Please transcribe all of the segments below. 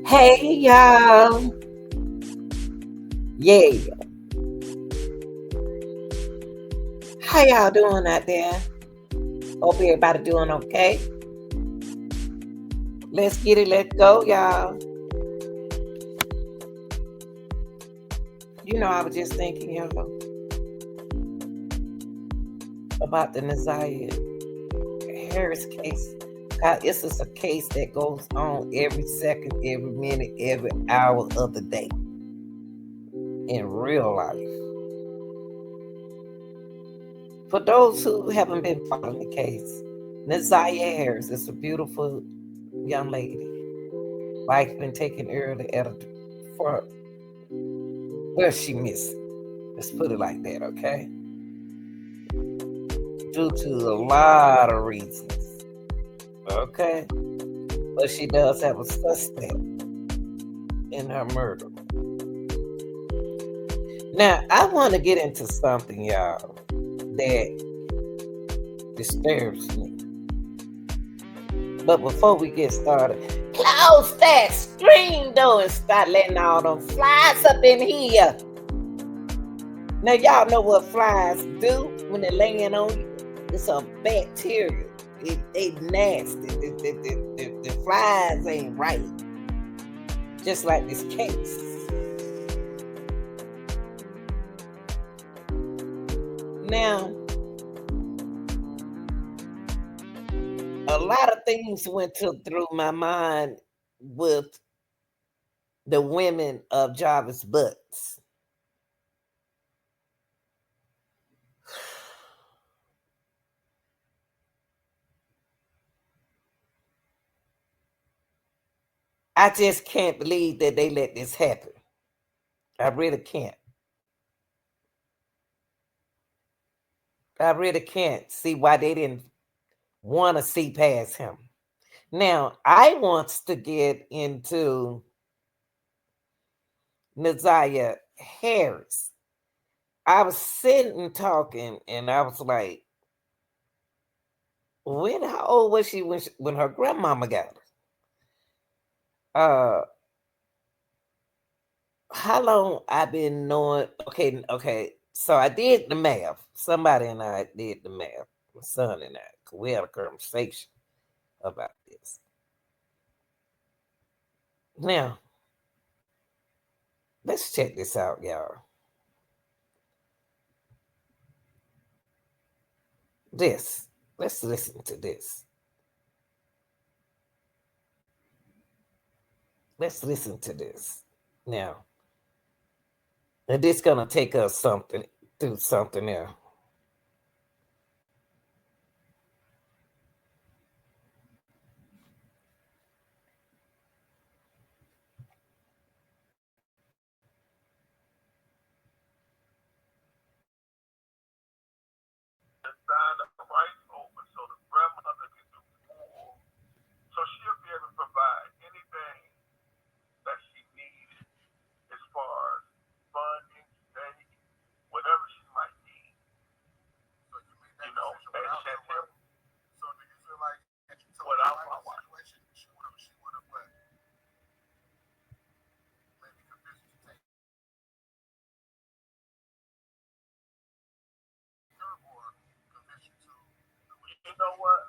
Hey y'all. Yeah. How y'all doing out there? Hope everybody doing okay. Let's get it, let's go, y'all. I was just thinking, y'all, about the Nazaria Harris case. God, this is a case that goes on every second, every minute, every hour of the day in real life. For those who haven't been following the case, Nazaria Harris is a beautiful young lady. Life's been taken early for well, she missed it. Let's put it like that, okay? Due to a lot of reasons, okay? But she does have a suspect in her murder. Now, I want to get into something, y'all, that disturbs me. But before we get started, close that screen door and start letting all them flies up in here. Now, y'all know what flies do when they're laying on you? It's a bacteria. They nasty. The flies ain't right. Just like this case. Now, a lot of things went through my mind with the women of Jarvis Butts. I just can't believe that they let this happen. I really can't. I really can't see why they didn't want to see past him. Now, I wants to get into Nazaria Harris. I was sitting talking and I was like, how old was she when her grandmama got her? How long I been knowing? Okay. So I did the math. Somebody and I did the math. My son and I, 'cause we had a conversation about this. Now, let's check this out, y'all. Let's listen to this. Let's listen to this now. And this gonna take us through something else. Sign the rights over so the grandmother can do more. So she'll be able to provide anything that she needs as far as funding, study, whatever she might need. So you made that decision without him. So do you feel like had you told without my wife situation, she would have what? Maybe convinced you to take her or convince you to you know what?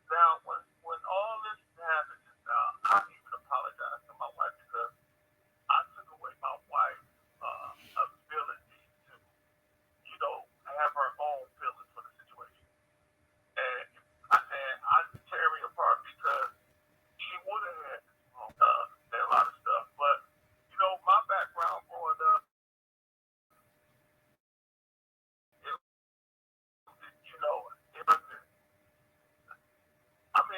Now, when all this happened, I even apologize to my wife because I took away my wife's ability to, have her own feelings for the situation. And I tear me apart because she would have had a lot of stuff. But, my background growing up, it wasn't, I mean,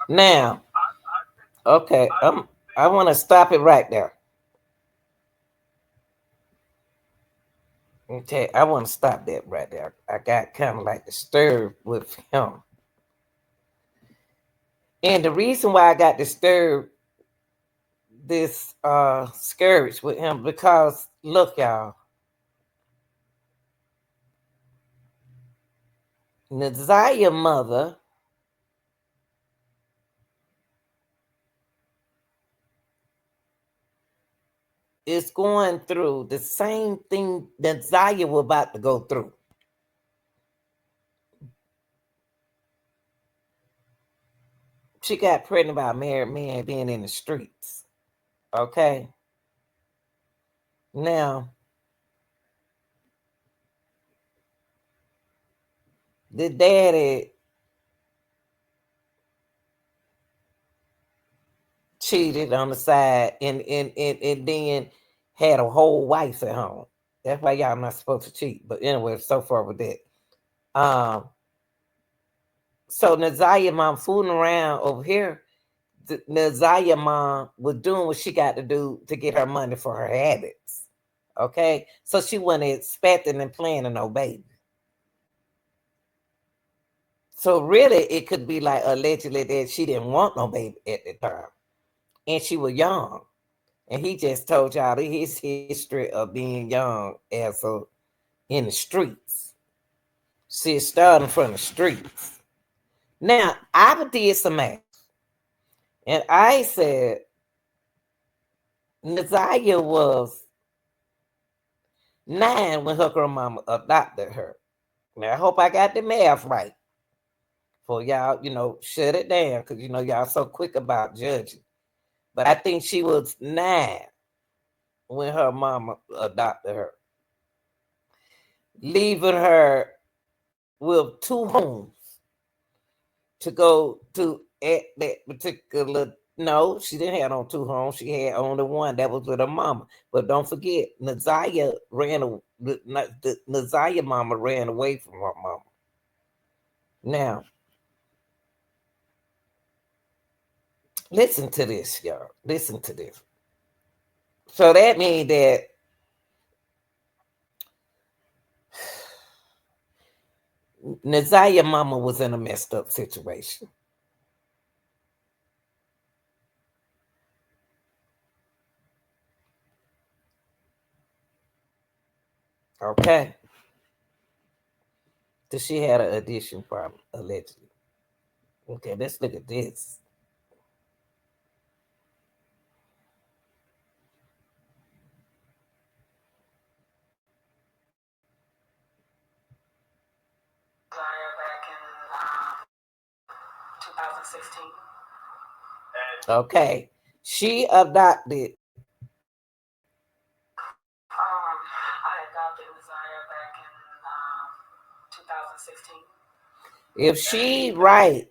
Now, I think okay, I don't I think want to stop it right there. Okay, I want to stop that right there. I got kind of like disturbed with him. And the reason why I got disturbed this scourge with him because look y'all, Naziah mother is going through the same thing that Zaya was about to go through. She got pregnant by a married man being in the streets. Okay. Now, the daddy cheated on the side and then had a whole wife at home. That's why y'all not supposed to cheat. But anyway, so far with that. So Naziah mom fooling around over here. Naziah mom was doing what she got to do to get her money for her habits. Okay, so she wasn't expecting and planning no baby. So really, it could be like allegedly that she didn't want no baby at the time, and she was young. And he just told y'all his history of being young as a in the streets. See, starting from the streets. Now, I did some math, and I said Naziah was 9 when her grandmama adopted her. Now, I hope I got the math right for y'all, shut it down because, y'all so quick about judging. But I think she was 9 when her mama adopted her, leaving her with 2 homes to go to at that particular. No, she didn't have on 2 homes. She had only one that was with her mama. But don't forget, Naziah Naziah mama ran away from her mama. Now, listen to this, y'all. Listen to this. So that means that Naziah mama was in a messed up situation. Okay. So she had an addiction problem, allegedly. Okay, let's look at this. Okay. She adopted. I adopted Naziah back in 2016. If she right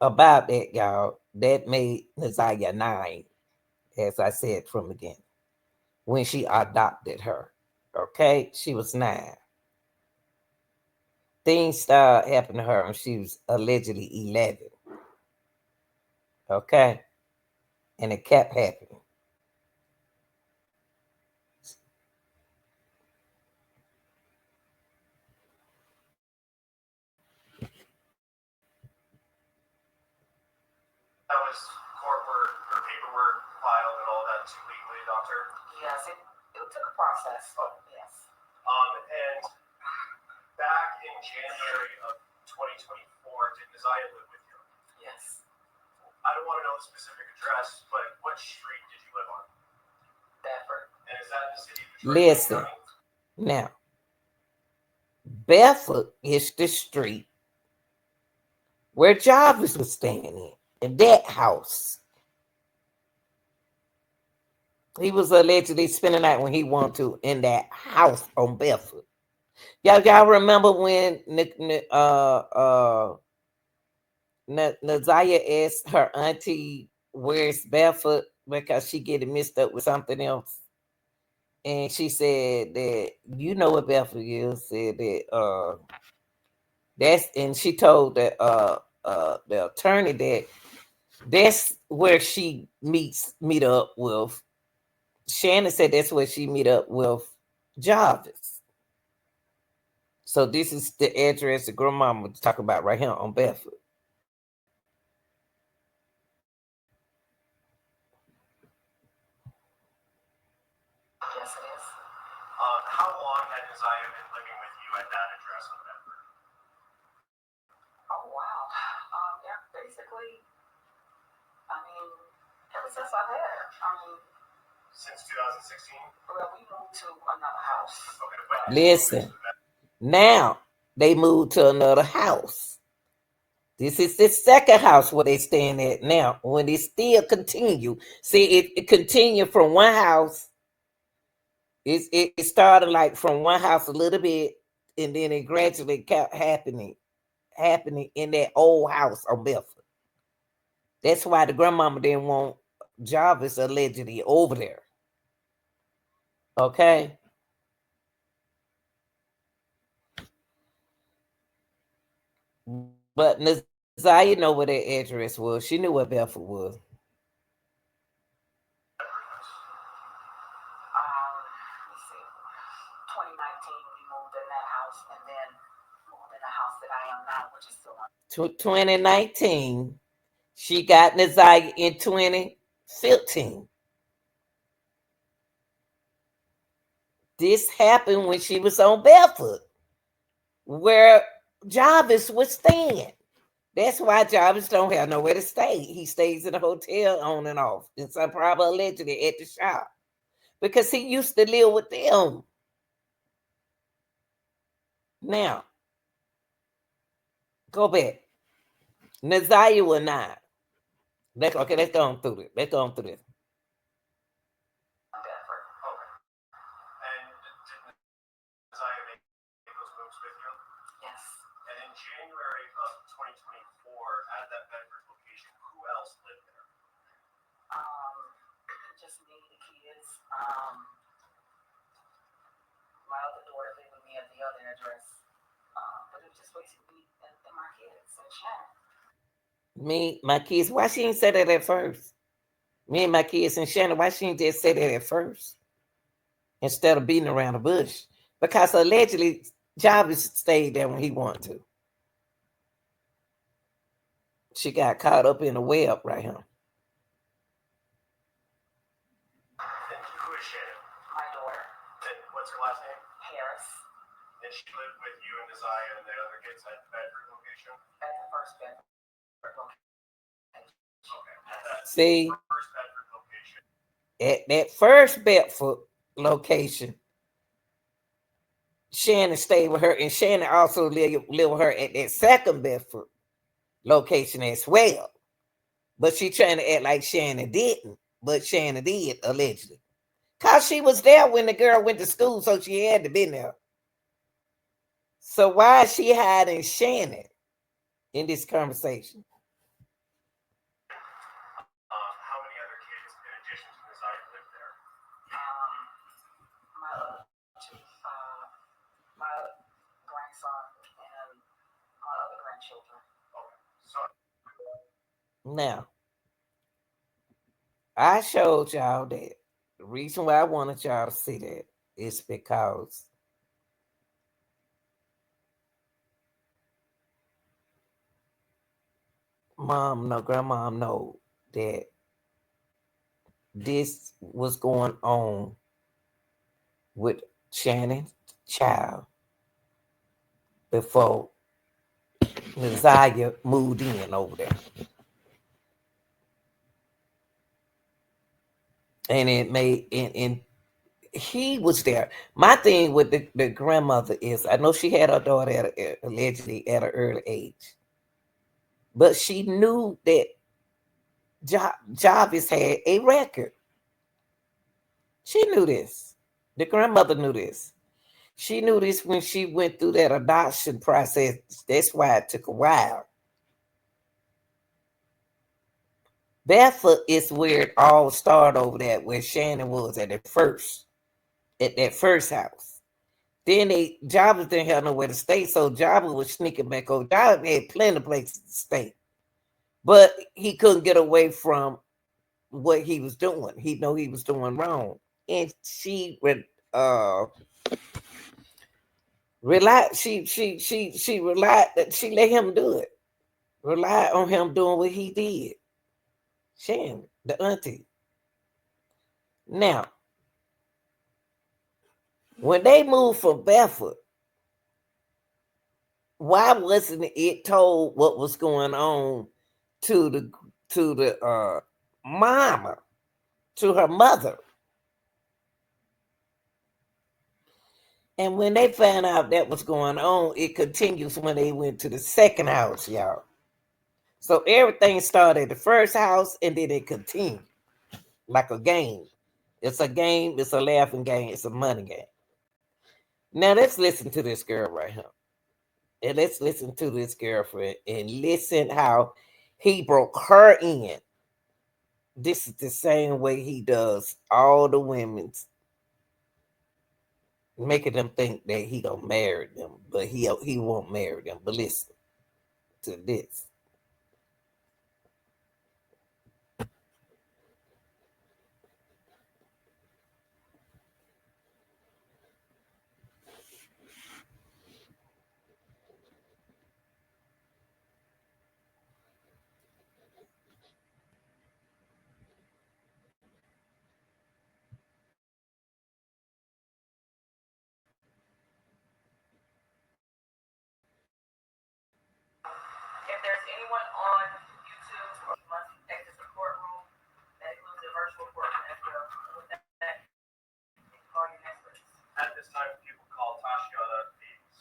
about that, y'all, that made Naziah 9, as I said from the beginning, when she adopted her. Okay, she was 9. Things started happening to her when she was allegedly 11. Okay, and it kept happening. that was court work or paperwork filed and all that too legally, doctor. Yes, it took a process. Oh. Yes. And back in January of 2024, did Naziah live with you? Yes. I don't want to know the specific address, but what street did you live on? Bedford. And is that in the city of Detroit? Listen, now, Bedford is the street where Jarvis was staying in that house. He was allegedly spending the night when he wanted to in that house on Bedford. Y'all remember when Naziah asked her auntie where's Bedford because she getting mixed up with something else, and she said that what Bedford is. Said that and she told the attorney that That's where she meet up with. Shannon said that's where she meet up with Jarvis. So this is the address the grandmama was talking about right here on Bedford. Yes, it is. How long had Desire been living with you at that address on Bedford? Oh wow. Yeah, basically, I mean, ever since I had her. I mean, Since 2016? well, we moved to another house. Okay, but Listen, now they moved to another house. This is the second house where they staying at now. When it still continue, see it continue from one house. It started like from one house a little bit, and then it gradually kept happening in that old house on Bedford. That's why the grandmama didn't want Jarvis allegedly over there. Okay. But Nazaya know where that address was. She knew where Bedford was. Let's see. 2019, we moved in that house, and then moved in the house that I am now, which is still on. 2019. She got Nazaya in 2015. This happened when she was on Bedford, where Jarvis was staying. That's why Jarvis don't have nowhere to stay. He stays in a hotel on and off. And some probably allegedly at the shop. Because he used to live with them. Now, go back. Nazaya will not. Let's go through this. Let's go on through this. Bedford. Okay. And did Desire make those moves with you? Yes. And in January of 2024, at that Bedford location, who else lived there? Just me, the kids. My other daughter lived with me at the other address. But it was just basically me and my kids and Shannon. Me, my kids. Why she didn't say that at first? Me and my kids and Shannon. Why she didn't just say that at first instead of beating around the bush? Because allegedly Jarvis stayed there when he wanted to. She got caught up in the web right here. And who is Shannon? My daughter, And what's her last name? Harris, And she lived with you and Desire and the other kids at the Bedford location? at the first Bedford location. Okay. At that See, first Bedford location. at that first Bedford location, Shannon stayed with her, and Shannon also lived with her at that second Bedford location as well. But she trying to act like Shannon didn't, but Shannon did allegedly, cause she was there when the girl went to school, so she had to be there. So why is she hiding Shannon in this conversation? How many other kids, in addition to Desire, lived there? My other two, my grandson and my other grandchildren. Okay. So Now, I showed y'all that the reason why I wanted y'all to see that is because grandmom know that this was going on with Shannon's child before Nazaya moved in over there. And it made and he was there. My thing with the grandmother is I know she had her daughter allegedly at an early age, but she knew that Jarvis had a record. She knew this. The grandmother knew this. She knew this when she went through that adoption process. That's why it took a while. Bedford is where it all started over there, where Shannon was at that first house. Then Jarvis didn't have nowhere to stay, so Jarvis was sneaking back over. Jarvis had plenty of places to stay. but he couldn't get away from what he was doing. He know he was doing wrong, and she relied. She relied that she let him do it. Relied on him doing what he did. Shan, the auntie. Now, when they moved from Bedford, why wasn't it told what was going on to the mama, to her mother? And when they found out that was going on, it continues when they went to the second house, y'all. So everything started at the first house and then it continued like a game. It's a game, it's a laughing game, it's a money game. Now let's listen to this girl right here. And let's listen to this girlfriend and listen how he broke her in. This is the same way he does all the women's, making them think that he gonna marry them, but he won't marry them. But listen to this. If there's anyone on YouTube, you must exit the courtroom. That includes the virtual courtroom as well. With that, you can call your next witness. At this time, people call Tashiana Davis.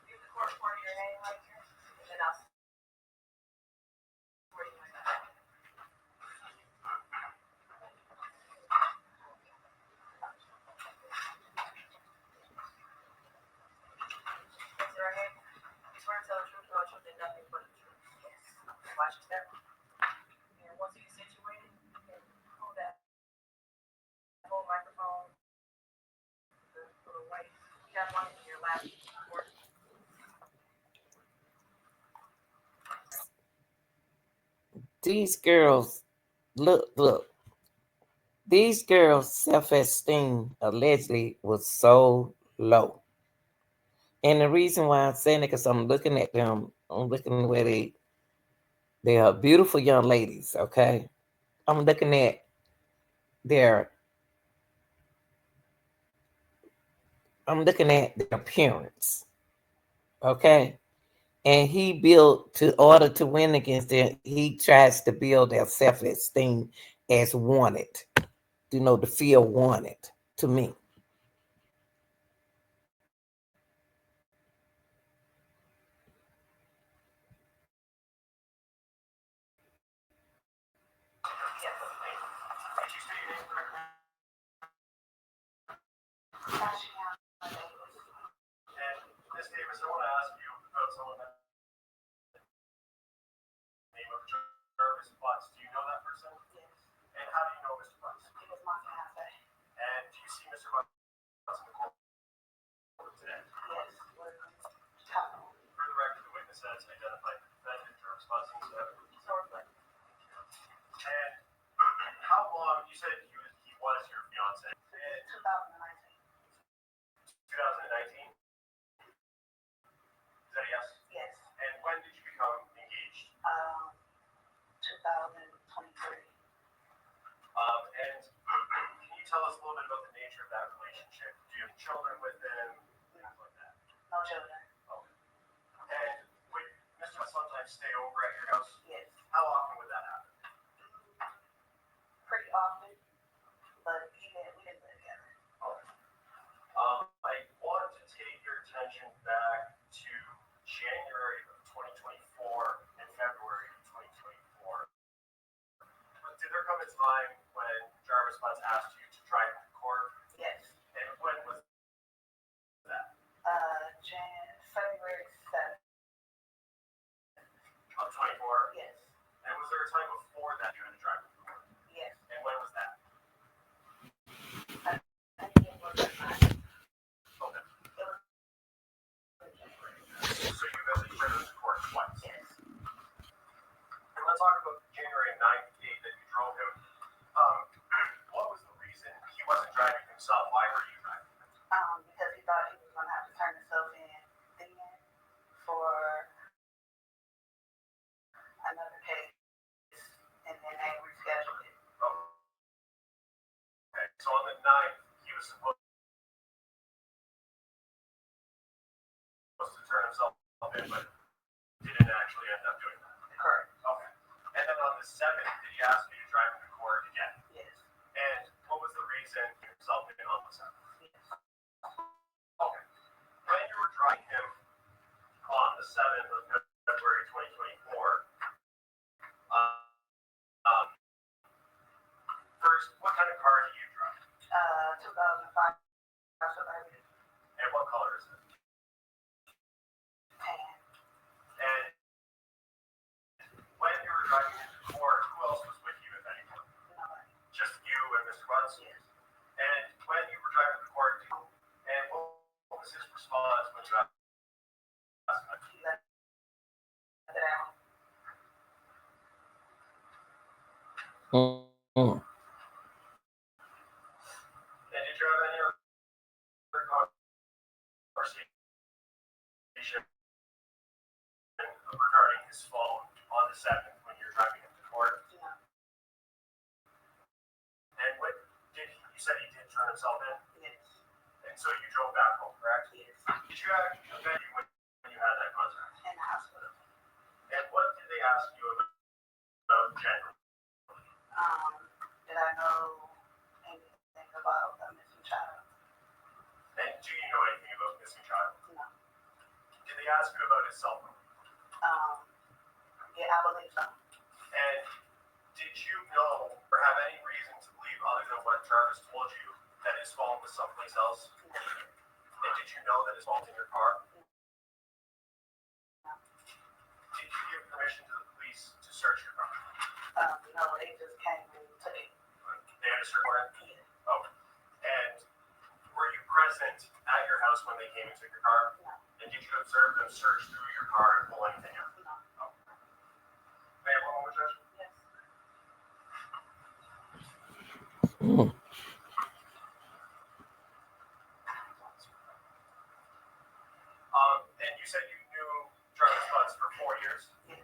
Use the court for your name right here, and then I'll swear you in. Raise your right hand. You swear to tell the truth, the whole truth, and nothing but the truth. Yes. Watch your step. And once you get situated, you can hold that whole microphone, the little white cap on it in your lap. These girls, look. These girls' self-esteem allegedly was so low. And the reason why I'm saying it, because I'm looking at them, I'm looking where they are beautiful young ladies, okay? I'm looking at their their appearance, okay? And he built, to order to win against them, he tries to build their self-esteem as wanted, to feel wanted to me. And Ms. Davis, I want to ask you about someone by the name of Jarvis Butts. Do you know that person? Yes. And how do you know Mr. Butts? It was my fiance. And do you see Mr. Butts in the court today? Yes. For the record, the witness has identified the defendant, Jarvis Butts, himself. And how long, you said he was your fiance? 2019. 2019? Is that a yes? Yes. And when did you become engaged? 2023. And can you tell us a little bit about the nature of that relationship? Do you have children with him? Things like that. No children. And would Mr. Butts sometimes stay over at your house? Yes. How often would that happen? Pretty often, but we didn't live together. I want to take your attention back to January of 2020. time when Jarvis Butts asked you to drive him to court? Yes. And when was that? February 7th. Of 24? Yes. And was there a time before that you had to drive him to court? Yes. And when was that? I think it was at night. Okay. It was So you had to drive him to court twice. yes. And let's talk about January 9th date that you drove him. What was the reason he wasn't driving himself? Why were you driving him? Because he thought he was gonna have to turn himself in then for another case, and then they rescheduled it. Okay. So on the 9th, he was supposed to turn himself in, but didn't actually end up doing that. Correct. Okay. And then on the 7th, did he ask you to drive him to court again? Yes. And what was the reason for himself in on the 7th? Yes. Okay. When you were driving him on the 7th of February 2024, first, what kind of car do you drive? 2005 Suburban And what color is it? tan. And when you were driving him to court, who else was with you, if anyone? Nobody. Just you and Mr. Butts? Yes. And when you were driving to court, and what was his response when you asked him? He left it out. Mm. And did you have any other conversation regarding his phone on the 7th when you're driving him to court? No. And what did he, you said he did turn himself in? Yes. And so you drove back home, correct? Yes. Did you have a venue when you had that contract? In the hospital. And what did they ask you about generally? Did I know anything about a missing child? And do you know anything about missing child? No. Did they ask you about his cell phone? Yeah, I believe so. And did you know or have any reason to believe other than what Jarvis told you that his phone was someplace else? No. And did you know that his phone was in your car? No. Did you give permission to the police to search your car? No, they just came and took it. They had a search warrant? Yeah. Oh. And were you present at your house when they came and took your car? No. And did you observe them search through your car and pull anything out? No. May I have one more, Judge? Yes. Mm. And you said you knew Jarvis Butts for 4 years? Yes.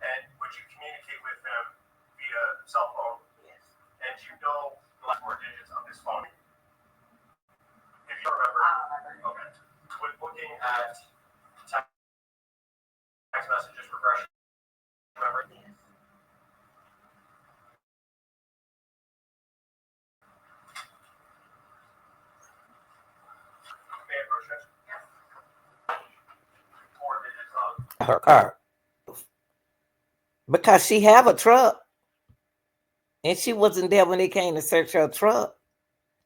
And would you communicate with him via cell phone? Yes. And do you know the last 4 digits of his phone? If you remember. I don't remember. Okay. With looking at text messages regression, remember? Yes. May I approach it? Yes. 4 digits of Her car. Because she have a truck. And she wasn't there when they came to search her truck.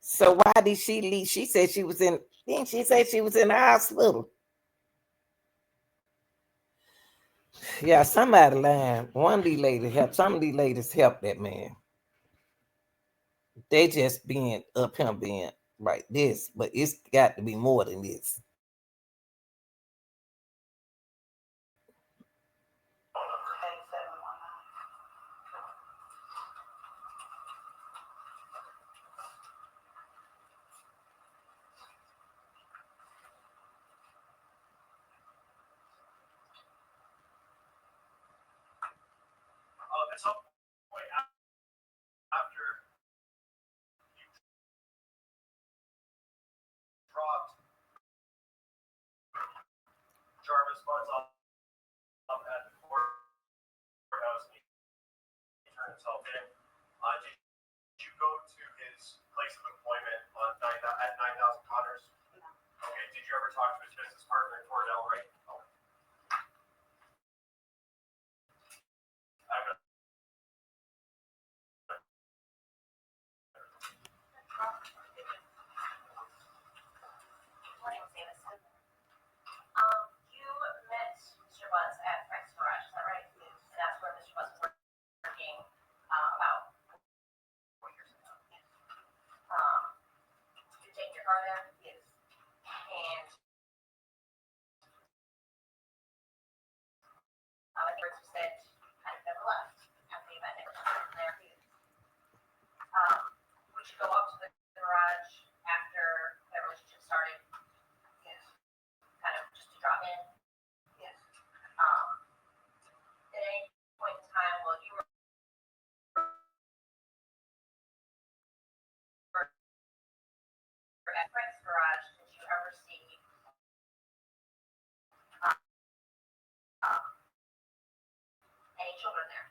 So why did she leave? She said she was in, didn't she say she was in the hospital? Yeah, somebody lying. One of these ladies help. Some of these ladies help that man. They just being up him being like this, but it's got to be more than this. phone number. 8719. At some point after you dropped Jarvis Butts off at the courthouse and he turned himself in, did you go to his place of employment on at 9,000 Connors? No. Okay. Did you ever talk to his business partner, Cordell Wright? Oh. that kind of never left after you met him. There he is. Would you go up to the garage after that relationship started? Yes. Kind of just to drop in? Yes. At any point in time while you were at Frank's garage, did you ever see any children there?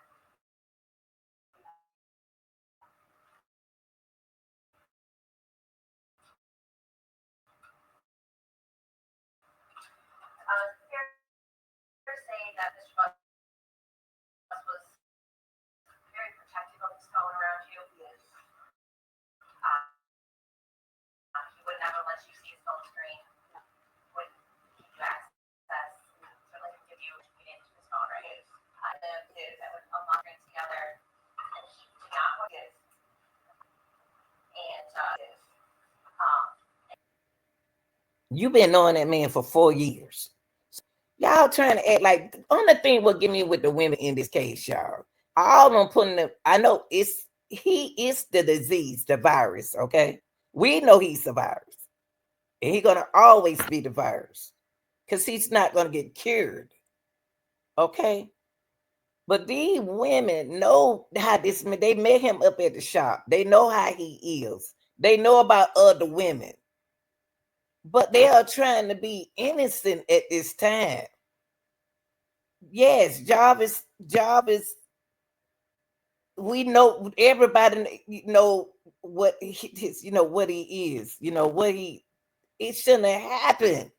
Fair to say that Mr. Buss was very protective of his phone around you. Yes. He would never let you see his phone screen. Would give you access. Certainly would give you into his phone, right? Yes. That would unlock screens together. And he did not want it. And yes. You've been knowing that man for 4 years. Y'all trying to act like the only thing what get me with the women in this case, y'all. All I'm putting them, I know he is the disease, the virus, okay? We know he's the virus. And he's gonna always be the virus. Because he's not gonna get cured. Okay? But these women know how this man, they met him up at the shop. They know how he is. They know about other women. But they are trying to be innocent at this time. Yes, Jarvis, we know everybody know what his, what he is, it shouldn't have happened.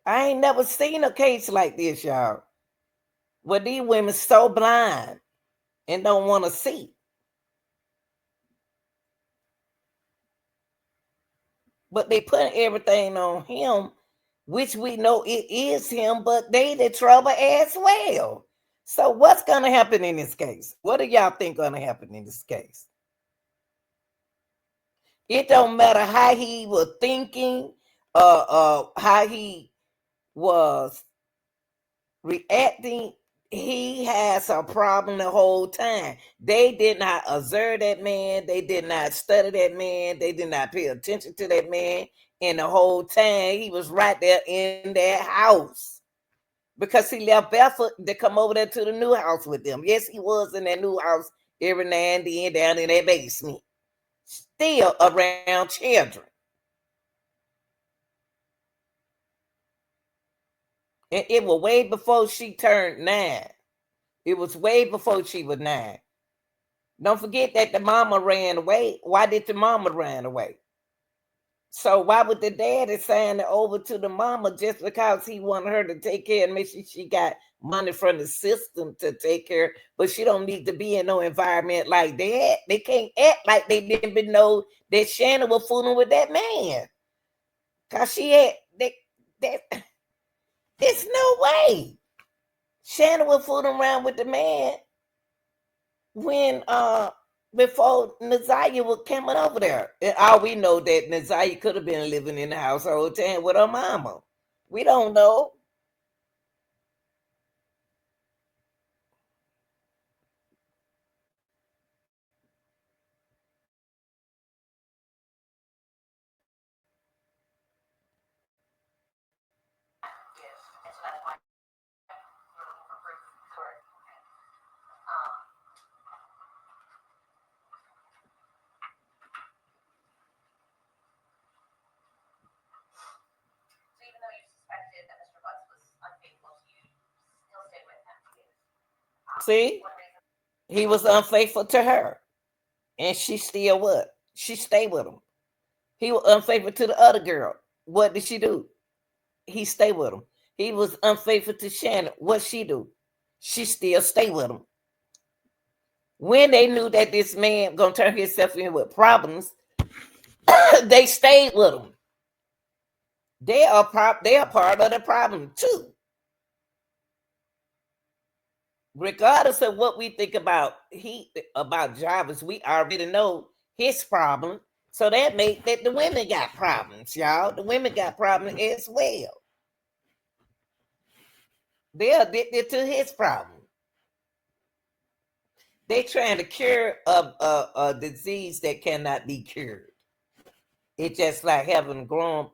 I ain't never seen a case like this, y'all. Where these women so blind and don't want to see. But they put everything on him, which we know it is him, but they the trouble as well. So what's going to happen in this case? What do y'all think going to happen in this case? It don't matter how he was thinking, how he was reacting. He has a problem the whole time. They did not observe that man. They did not study that man. They did not pay attention to that man. And the whole time he was right there in that house. Because he left Bedford to come over there to the new house with them. Yes, he was in that new house every now and then down in that basement. Still around children. And it was way before she turned 9. It was way before she was 9. Don't forget that the mama ran away. Why did the mama run away? So why would the daddy sign it over to the mama just because he wanted her to take care and make sure she got money from the system to take care, but she don't need to be in no environment like that. They can't act like they didn't even know that Shannon was fooling with that man. Cause she had it's no way. Shannon was fooling around with the man when before Naziah was coming over there. And all we know that Naziah could have been living in the house all the time with her mama. We don't know. See, he was unfaithful to her, and she still what? She stayed with him. He was unfaithful to the other girl. What did she do? He stayed with him. He was unfaithful to Shannon. What she do? She still stay with him. When they knew that this man gonna turn himself in with problems, they stayed with him. They are part of the problem too. Regardless of what we think about Jarvis, we already know his problem. So that made that the women got problems, y'all. The women got problems as well. They're addicted to his problem. They're trying to cure a disease that cannot be cured. It's just like having grown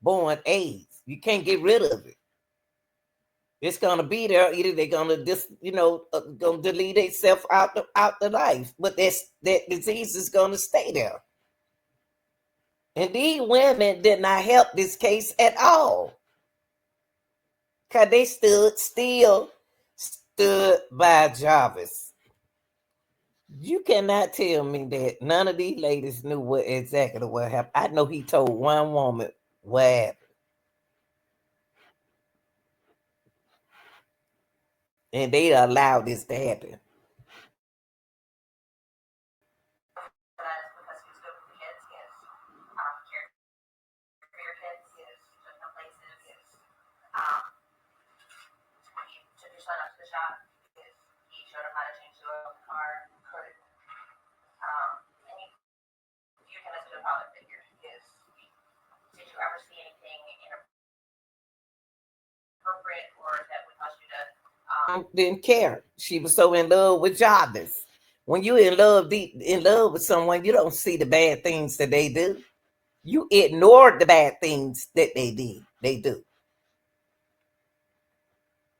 born AIDS. You can't get rid of it. It's gonna be there. Either they're gonna gonna delete itself out the life, but that disease is gonna stay there. And these women did not help this case at all, cause they still stood by Jarvis. You cannot tell me that none of these ladies knew what happened. I know he told one woman what happened. And they allowed this to happen. Didn't care. She was so in love with Jarvis. When you deep in love with someone, you don't see the bad things that they do. You ignore the bad things that they do.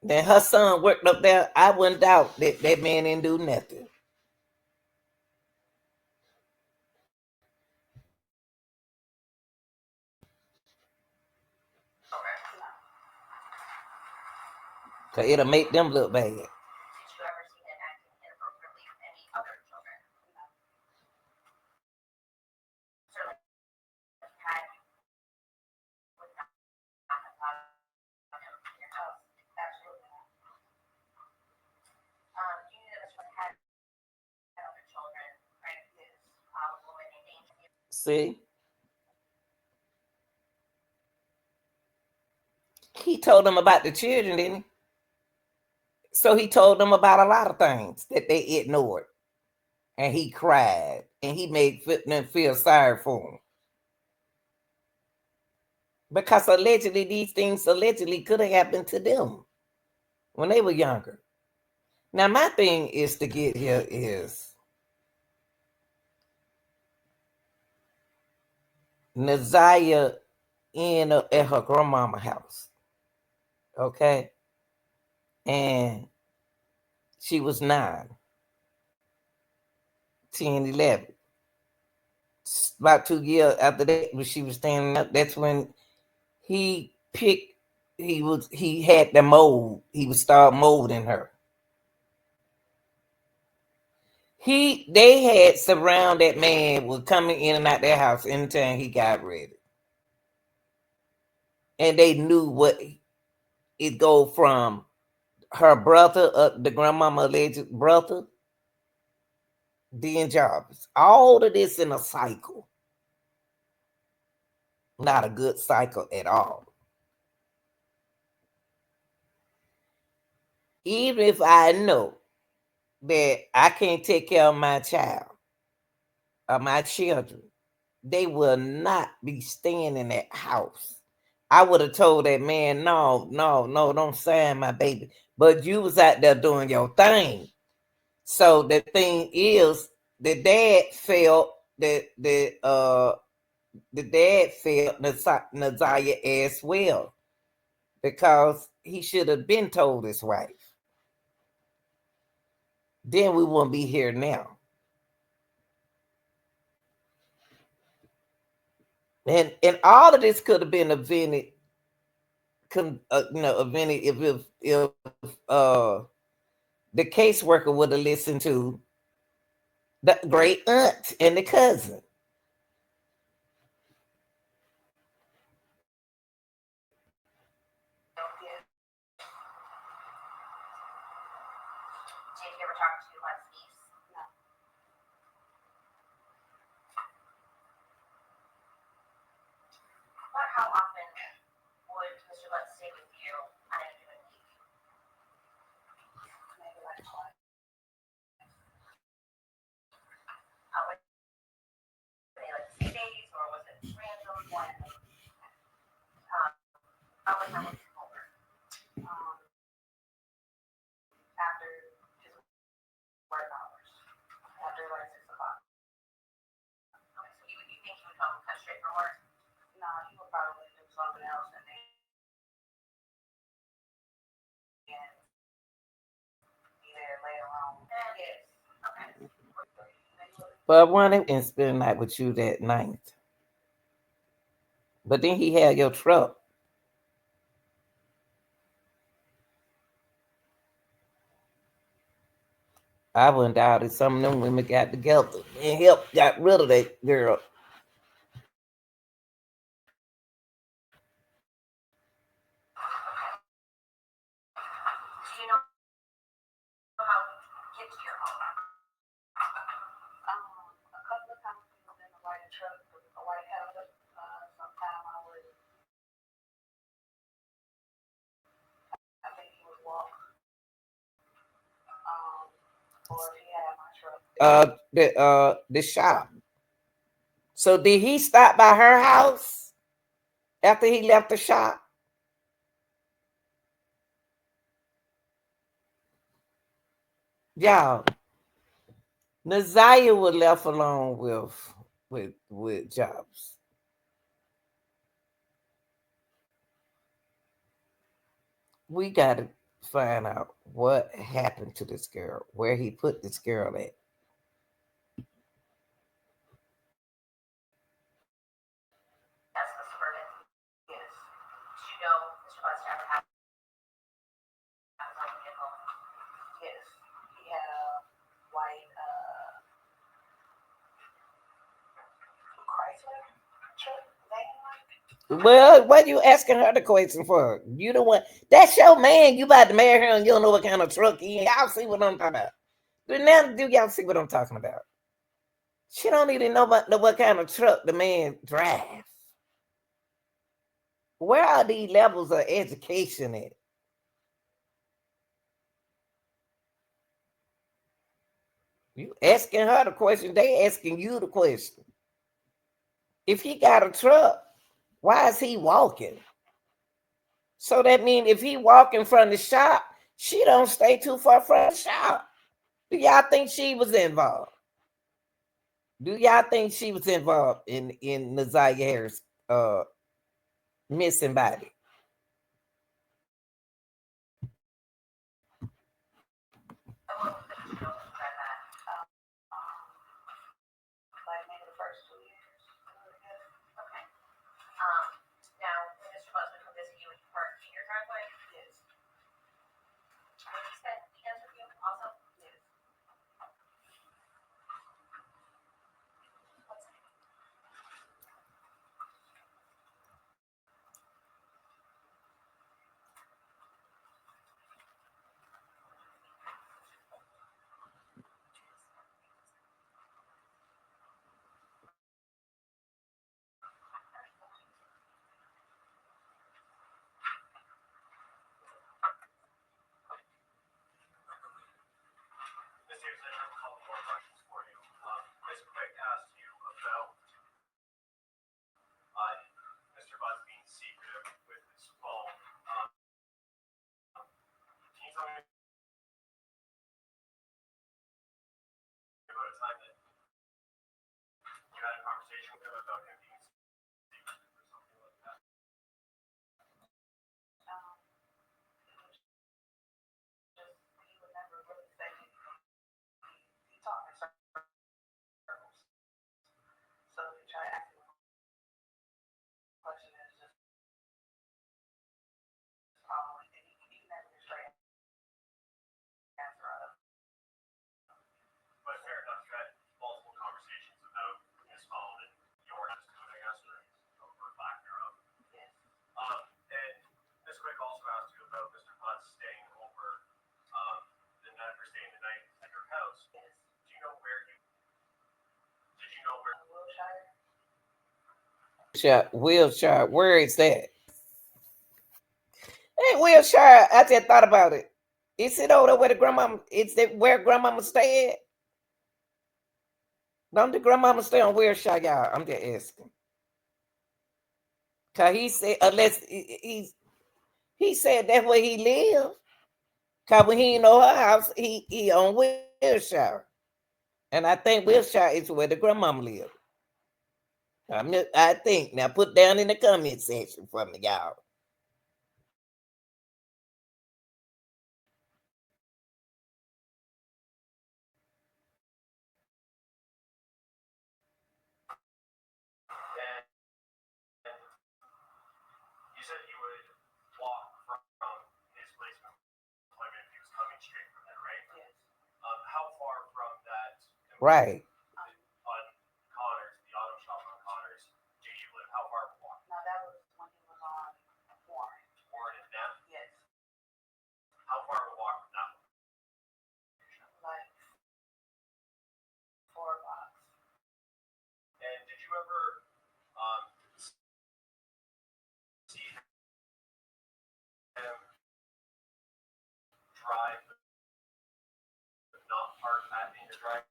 Then her son worked up there. I wouldn't doubt that that man didn't do nothing. Cause it'll make them look bad. See? He told them about the children, didn't he? So he told them about a lot of things that they ignored. And he cried. And he made them feel sorry for him. Because allegedly, these things could have happened to them when they were younger. Now, my thing is to get here is Naziah at her grandmama house. Okay? And she was 9, 10, 11. About 2 years after that, when she was standing up, that's when he had the mold. He would start molding her. They had surround that man was coming in and out their house anytime he got ready. And they knew what it go from her brother, the grandmama alleged brother, then Jarvis. All of this in a cycle. Not a good cycle at all. Even if I know that I can't take care of my child or my children, they will not be staying in that house. I would have told that man, no, don't sign my baby. But you was out there doing your thing. So the thing is, the dad felt Naziah as well, because he should have been told his wife. Then we wouldn't be here now. And all of this could have been invented, if the caseworker would have listened to the great aunt and the cousin. Yes. Okay. But I wanted and spend the night with you that night. But then he had your truck. I went out and some of them women got together and got rid of that girl. Do you know how to get to your home? A couple of times we was in a white truck, a white Cadillac. Sometime I think he would walk. Or if he had my truck. The shop. So did he stop by her house after he left the shop? Y'all, Naziah was left alone with Jobs. We got to find out what happened to this girl, where he put this girl at. That's the suburban. Yes. Do you know Mr. Bus ever had home get home? Yes. He had a white Chrysler truck, van. Well, what you asking her the question for? You the one. That's your man. You about to marry him. You don't know what kind of truck he. Y'all see what I'm talking about. But now, do y'all see what I'm talking about? She don't even know what kind of truck the man drives. Where are these levels of education at? You asking her the question, they asking you the question. If he got a truck, why is he walking? So that means if he walking from the shop, she don't stay too far from the shop. Do y'all think she was involved? Do y'all think she was involved in Naziah Harris missing body? Like maybe the first 2 years. Okay. Now, when Mr. Bus would come visit you and you park in your driveway? Yes. Would he spend weekends with you also? Yes. Mr. Anderson, I have a couple more questions for you. Ms. Quick asked you about Mr. Buzz being secretive with his phone. Can you tell me about a time that you had a conversation with him about him being secretive or something like that? He would never really say anything. He talked in circles. So if you try to ask him a question, it's just following. And he never get straight answer out of it. But fair enough, you had multiple conversations about his phone and your attitude, I guess, or lack thereof. Yes. And Ms. Quick also asked you about Mr. Butts staying over the night or staying the night at your house. Yes. Do you know where you? Did you know where? Wilshire. Wilshire, where is that? Hey, Wilshire, I just thought about it. Is it over there where the grandmama? Is it where grandmama stay at? Don't the grandmama stay on Wilshire, y'all? I'm just asking. Cause he said unless he said that's where he lived. Cause when he know her house, he on Wilshire. And I think Wilshire is where the grandmama live. I think. Now put down in the comment section for me, y'all. Right. On Connors, the auto shop on Connors, do you live how far from Walker? No, that was when he was on Warren. Warren and them? Yes. How far from Walker from that location? Like 4 blocks. And did you ever see him drive, not park in your driveway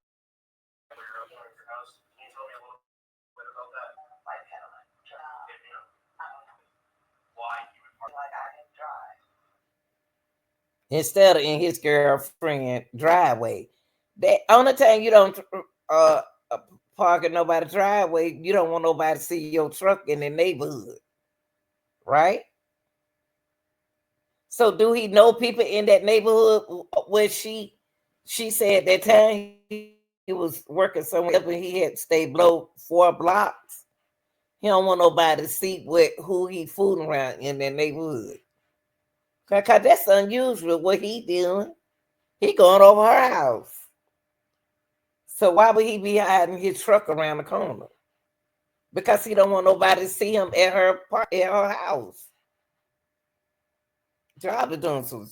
where you're outside of your house? Can you tell me a little bit about that? Like pedaling. If you know I don't know. why he would park. Like I didn't drive. Instead of in his girlfriend driveway. That only time you don't park in nobody's driveway, you don't want nobody to see your truck in the neighborhood, right? So do he know people in that neighborhood where she said that time he was working somewhere else and he had to stay below 4 blocks? He don't want nobody to see who he fooling around in that neighborhood. Cause that's unusual what he doing. He going over her house. So why would he be hiding his truck around the corner? Because he don't want nobody to see him at her house. Job is doing some.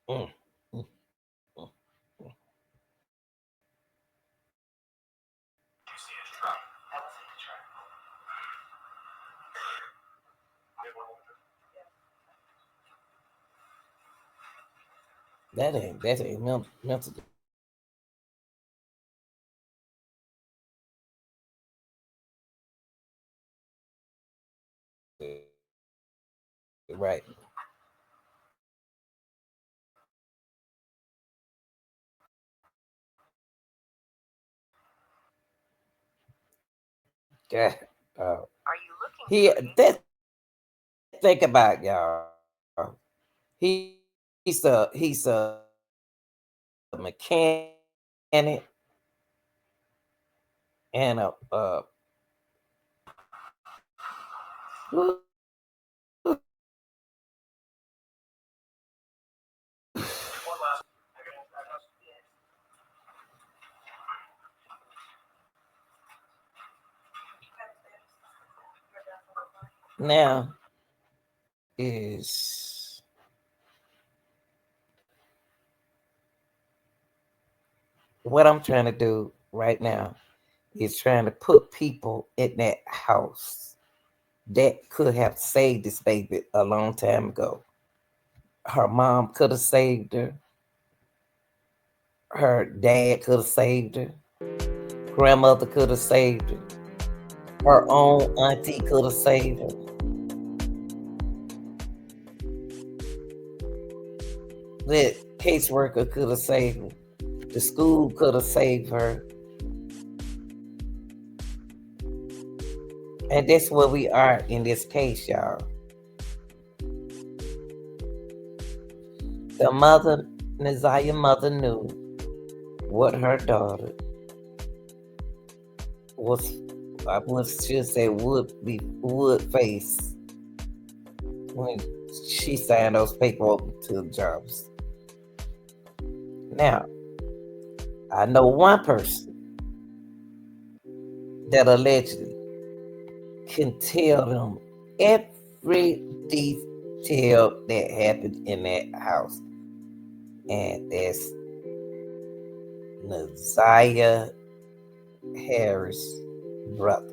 Mm. You see his truck. That was in the truck. That ain't mental. Right. Yeah. Are you looking He for that think about y'all. He's a mechanic and a One last. now is what I'm trying to do right now is trying to put people in that house that could have saved this baby a long time ago. Her mom could have saved her. Her dad could have saved her. Grandmother could have saved her. Her own auntie could have saved her. The caseworker could have saved her. The school could have saved her. And that's where we are in this case, y'all. The mother, Naziah's mother, knew what her daughter was, I should say, would face when she signed those paperwork to the jobs. Now, I know one person that allegedly can tell them every detail that happened in that house. And that's Naziah Harris' brother.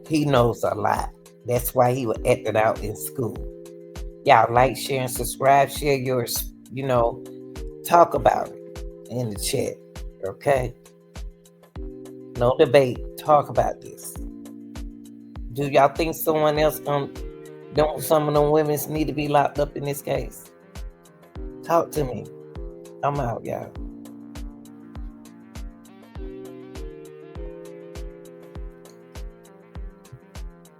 He knows a lot. That's why he was acting out in school. Y'all like, share, and subscribe. Share yours, talk about it in the chat. Okay? No debate. Talk about this. Do y'all think someone else don't some of them women need to be locked up in this case? Talk to me. I'm out, y'all.